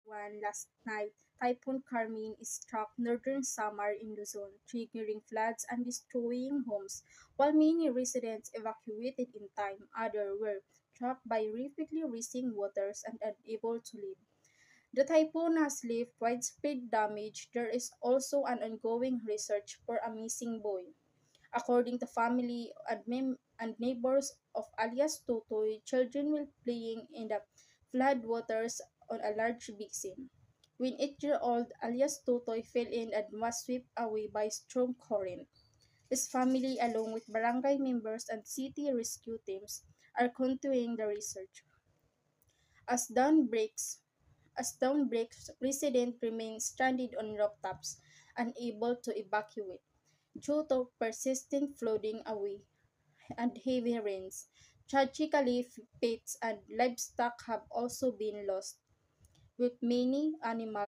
One last night, Typhoon Carmine struck northern Samar in Luzon, triggering floods and destroying homes. While many residents evacuated in time, others were trapped by rapidly rising waters and unable to leave. The typhoon has left widespread damage. There is also an ongoing research for a missing boy. According to family and neighbors of alias Totoy, children were playing in the floodwaters on a large basin. When 8-year-old alias Totoy fell in and was swept away by strong current. His family, along with barangay members and city rescue teams, are continuing the research. As dawn breaks, residents remain stranded on rooftops, unable to evacuate due to persistent flooding away and heavy rains. Tragically, pets and livestock have also been lost, with many animals